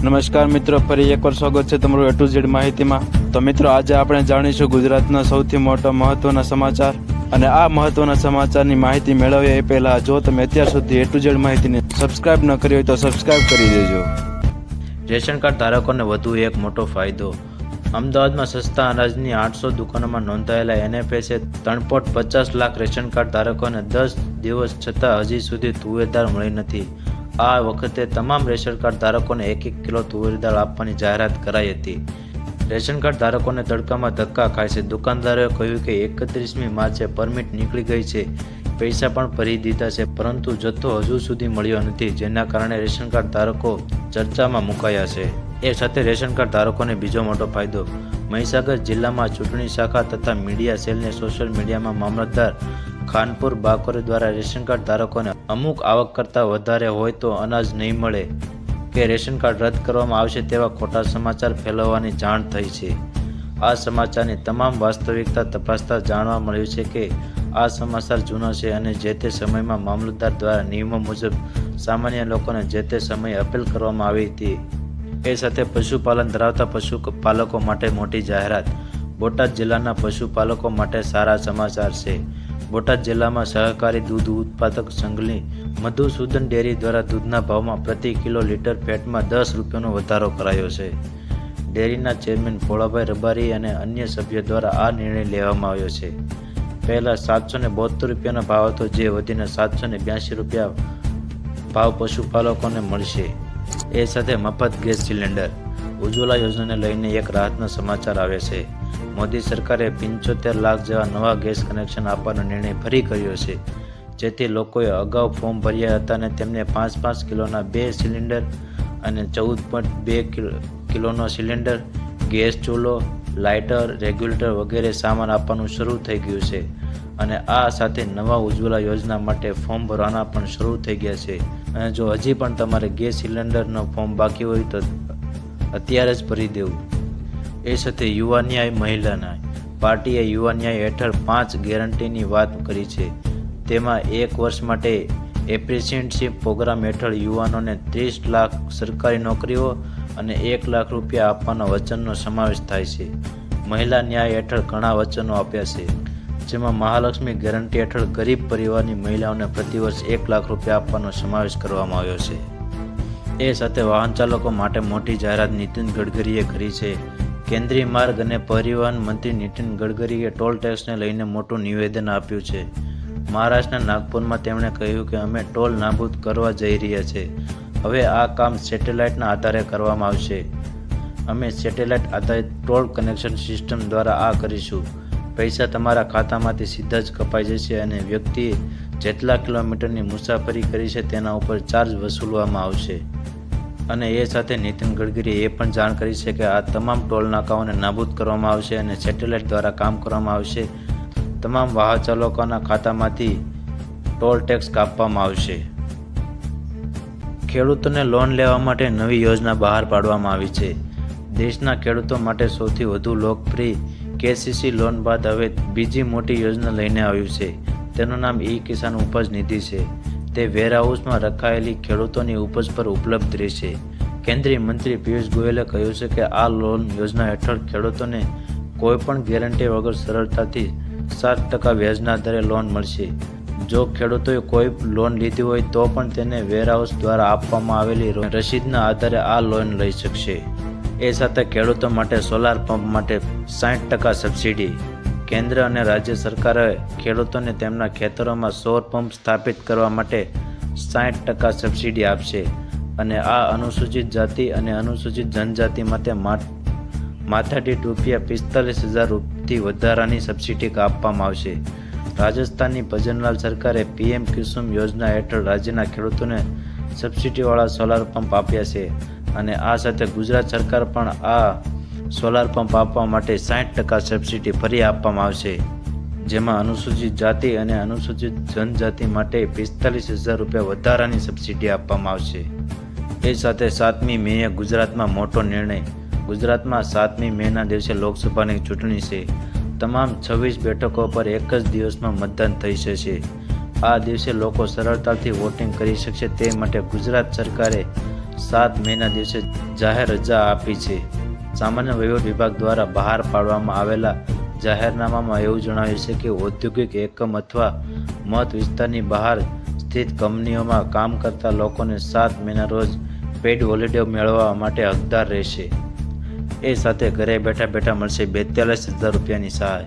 નમસ્કાર મિત્રો, ફરી એકવાર સ્વાગત છે તમારું A to Z માહિતીમાં। તો મિત્રો, આજે આપણે જાણીશું ગુજરાતના સૌથી મોટા મહત્વના સમાચાર, અને આ મહત્વના સમાચારની માહિતી મેળવીએ એ પહેલા જો તમે અત્યાર સુધી A to Z માહિતીને સબસ્ક્રાઇબ ન કરી હોય તો સબસ્ક્રાઇબ કરી દેજો। રેશન કાર્ડ ધારકોને વધુ એક મોટો ફાયદો। અમદાવાદમાં સસ્તા અનાજની 800 દુકાનોમાં નોંધાયેલા NFSએ 3.50 લાખ રેશન કાર્ડ ધારકોને 10 દિવસ છતાં હજી સુધી તુવેર દાળ મળી નથી। આ વખતે તમામ રેશન કાર્ડ ધારકોને 1 કિલો તુવેર દાળ આપવાની જાહેરાત કરાઈ હતી। રેશન કાર્ડ ધારકોને તડકામાં ધક્કા ખાય છે। દુકાનદારોએ કહ્યું કે 31મી માર્ચે પરમિટ નીકળી ગઈ છે, પૈસા પણ ભરી દીધા છે, પરંતુ જથ્થો હજુ સુધી મળ્યો નથી, જેના કારણે રેશન કાર્ડ ધારકો ચર્ચામાં મુકાયા છે। એ સાથે રેશન કાર્ડ ધારકોને બીજો મોટો ફાયદો। મહીસાગર જિલ્લામાં ચૂંટણી શાખા તથા મીડિયા સેલને સોશિયલ મીડિયામાં મામલતદાર ખાનપુર બાકોરે દ્વારા રેશન કાર્ડ ધારકોને અમુક આવક કરતાં વધારે હોય તો અનાજ નહીં મળે કે રેશન કાર્ડ રદ કરવામાં આવશે તેવા ખોટા સમાચાર ફેલાવવાની જાણ થઈ છે। આ સમાચારની તમામ વાસ્તવિકતા તપાસતા જાણવા મળ્યું છે કે આ સમાચાર જૂના છે અને જે તે સમયમાં મામલતદાર દ્વારા નિયમો મુજબ સામાન્ય લોકોને જે તે સમયે અપીલ કરવામાં આવી હતી। એ સાથે પશુપાલન ધરાવતા પશુપાલકો માટે મોટી જાહેરાત। બોટાદ જિલ્લાના પશુપાલકો માટે સારા સમાચાર છે। બોટાદ જિલ્લામાં સહકારી દૂધ ઉત્પાદક સંઘની મધુસૂદન ડેરી દ્વારા દૂધના ભાવમાં પ્રતિ કિલો લીટર ફેટમાં 10 રૂપિયાનો વધારો કરાયો છે। ડેરીના ચેરમેન ભોળાભાઈ રબારી અને અન્ય સભ્યો દ્વારા આ નિર્ણય લેવામાં આવ્યો છે। પહેલા 772 રૂપિયાનો ભાવ હતો, જે વધીને 782 રૂપિયા ભાવ પશુપાલકોને મળશે। એ સાથે મફત ગેસ સિલિન્ડર। ઉજ્જવલા યોજનાને લઈને એક રાહતના સમાચાર આવે છે। મોદી સરકારે 75 લાખ જેવા નવા ગેસ કનેક્શન આપવાનો નિર્ણય ફરી કર્યો છે, જેથી લોકોએ અગાઉ ફોર્મ ભર્યા હતા અને તેમને 5-5 કિલોના 2 સિલિન્ડર અને 14.2 કિલોનો સિલિન્ડર, ગેસ ચૂલો, લાઇટર, રેગ્યુલેટર વગેરે સામાન આપવાનું શરૂ થઈ ગયું છે। અને આ સાથે નવા ઉજ્જવલા યોજના માટે ફોર્મ ભરવાના પણ શરૂ થઈ ગયા છે। અને જો હજી પણ તમારે ગેસ સિલિન્ડરનો ફોર્મ બાકી હોય તો અત્યારે જ ભરી દેવું। એ સાથે યુવા ન્યાય મહિલા ન્યાય પાર્ટીએ યુવા ન્યાય હેઠળ 5 ગેરંટીની વાત કરી છે। તેમાં 1 વર્ષ માટે એપ્રેન્ટિસશીપ પ્રોગ્રામ હેઠળ યુવાનોને 30 લાખ સરકારી નોકરીઓ અને 1 લાખ રૂપિયા આપવાના વચનનો સમાવેશ થાય છે। મહિલા ન્યાય હેઠળ ઘણા વચનો આપ્યા છે, જેમાં મહાલક્ષ્મી ગેરંટી હેઠળ ગરીબ પરિવારની મહિલાઓને પ્રતિવર્ષ 1 લાખ રૂપિયા આપવાનો સમાવેશ કરવામાં આવ્યો છે। એ સાથે વાહન ચાલકો માટે મોટી જાહેરાત નીતિન ગડકરીએ કરી છે। કેન્દ્રીય માર્ગ અને પરિવહન મંત્રી નીતિન ગડકરીએ ટોલ ટેક્સને લઈને મોટું નિવેદન આપ્યું છે। મહારાષ્ટ્રના નાગપુરમાં તેમણે કહ્યું કે અમે ટોલ નાબૂદ કરવા જઈ રહ્યા છે। હવે આ કામ સેટેલાઇટના આધારે કરવામાં આવશે। અમે સેટેલાઇટ આધારિત ટોલ કનેક્શન સિસ્ટમ દ્વારા આ કરીશું। પૈસા તમારા ખાતામાંથી સીધા જ કપાઈ જશે અને વ્યક્તિએ જેટલા કિલોમીટરની મુસાફરી કરી છે તેના ઉપર ચાર્જ વસૂલવામાં આવશે। અને એ સાથે નીતિન ગડકરીએ એ પણ જાણ કરી છે કે આ તમામ ટોલ નાકાઓને નાબૂદ કરવામાં આવશે અને સેટેલાઇટ દ્વારા કામ કરવામાં આવશે। તમામ વાહન ચાલકોના ખાતામાંથી ટોલ ટેક્સ કાપવામાં આવશે। ખેડૂતોને લોન લેવા માટે નવી યોજના બહાર પાડવામાં આવી છે। દેશના ખેડૂતો માટે સૌથી વધુ લોકપ્રિય KCC લોન બાદ હવે બીજી મોટી યોજના લઈને આવ્યું છે। તેનું નામ કિસાન ઉપજ નિધિ છે। તે વેરહાઉસમાં રખાયેલી ખેડૂતોની ઉપજ પર ઉપલબ્ધ રહેશે। કેન્દ્રીય મંત્રી પિયુષ ગોયલે કહ્યું છે કે આ લોન યોજના હેઠળ ખેડૂતોને કોઈપણ ગેરંટી વગર સરળતાથી 7% વ્યાજના દરે લોન મળશે। જો ખેડૂતોએ કોઈ લોન લીધી હોય તો પણ તેને વેરહાઉસ દ્વારા આપવામાં આવેલી રસીદના આધારે આ લોન લઈ શકશે। એ સાથે ખેડૂતો માટે સોલાર પંપ માટે 60% સબસિડી। કેન્દ્ર અને રાજ્ય સરકારે ખેડૂતોને તેમના ખેતરોમાં સૌર પંપ સ્થાપિત કરવા માટે 60% સબસિડી આપશે। અને આ અનુસૂચિત જાતિ અને અનુસૂચિત જનજાતિ માટે માથાદીઠ ₹45,000થી વધારાની સબસિડી આપવામાં આવશે। રાજસ્થાનની ભજનલાલ સરકારે PM કુસુમ યોજના હેઠળ રાજ્યના ખેડૂતોને સબસિડીવાળા સોલાર પંપ આપ્યા છે। અને આ સાથે ગુજરાત સરકાર પણ આ સોલાર પંપ આપવા માટે 60% સબસિડી ફરી આપવામાં આવશે, જેમાં અનુસૂચિત જાતિ અને અનુસૂચિત જનજાતિ માટે ₹45,000 વધારાની સબસિડી આપવામાં આવશે। એ સાથે 7મી મેએ ગુજરાતમાં મોટો નિર્ણય। ગુજરાતમાં 7મી મેના દિવસે લોકસભાની ચૂંટણી છે। તમામ 26 બેઠકો પર એક જ દિવસમાં મતદાન થઈ જશે। આ દિવસે લોકો સરળતાથી વોટિંગ કરી શકશે તે માટે ગુજરાત સરકારે 7 મેના દિવસે જાહેર રજા આપી છે. સામાન્ય વહીવટ વિભાગ દ્વારા બહાર પાડવામાં આવેલા જાહેરનામામાં એવું જણાવ્યું છે કે ઔદ્યોગિક એકમ અથવા મત વિસ્તારની બહાર સ્થિત કંપનીઓમાં કામ કરતા લોકોને 7 મેના રોજ પેઇડ હોલિડે મેળવવા માટે હકદાર રહેશે. એ સાથે ઘરે બેઠા બેઠા મળશે 42,000 રૂપિયાની સહાય.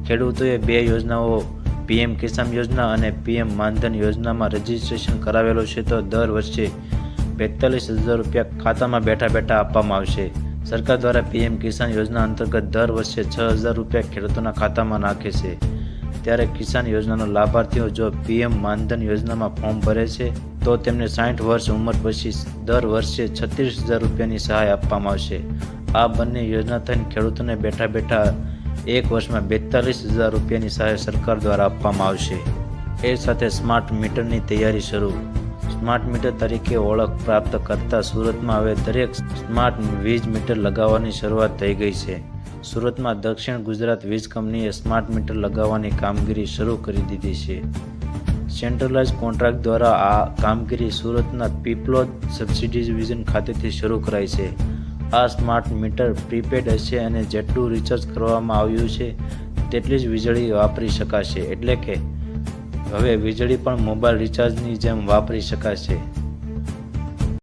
ખેડૂતોએ 2 યોજનાઓ પીએમ કિસાન યોજના અને પીએમ માનધન યોજનામાં રજીસ્ટ્રેશન કરાવેલો છે તો દર વર્ષે 42,000 રૂપિયા ખાતામાં બેઠા બેઠા આપવામાં આવશે. સરકાર દ્વારા પીએમ કિસાન યોજના અંતર્ગત દર વર્ષે 6,000 રૂપિયા ખેડૂતોના ખાતામાં નાખે છે. ત્યારે કિસાન યોજનાનો લાભાર્થીઓ જો પીએમ માનધન યોજનામાં ફોર્મ ભરે છે તો તેમને 60 વર્ષ ઉંમર પછી દર વર્ષે 36,000 રૂપિયાની સહાય આપવામાં આવશે. આ બંને યોજના થઈને ખેડૂતોને બેઠા બેઠા એક વર્ષમાં 42,000 રૂપિયાની સહાય સરકાર દ્વારા આપવામાં આવશે. એ સાથે સ્માર્ટ મીટરની તૈયારી શરૂ. સ્માર્ટ મીટર તરીકે ઓળખ પ્રાપ્ત કરતા સુરતમાં હવે દરેક સ્માર્ટ વીજ મીટર લગાવવાની શરૂઆત થઈ ગઈ છે. સુરતમાં દક્ષિણ ગુજરાત વીજ કંપનીએ સ્માર્ટ મીટર લગાવવાની કામગીરી શરૂ કરી દીધી છે. સેન્ટ્રલાઇઝ કોન્ટ્રાક્ટ દ્વારા આ કામગીરી સુરતના પીપલોદ સબસિડી ડિવિઝન ખાતેથી શરૂ કરાઈ છે. આ સ્માર્ટ મીટર પ્રીપેડ હશે અને જેટલું રિચાર્જ કરવામાં આવ્યું છે તેટલી જ વીજળી વાપરી શકાશે. એટલે કે હવે વીજળી પણ મોબાઈલ રિચાર્જની જેમ વાપરી શકાશે.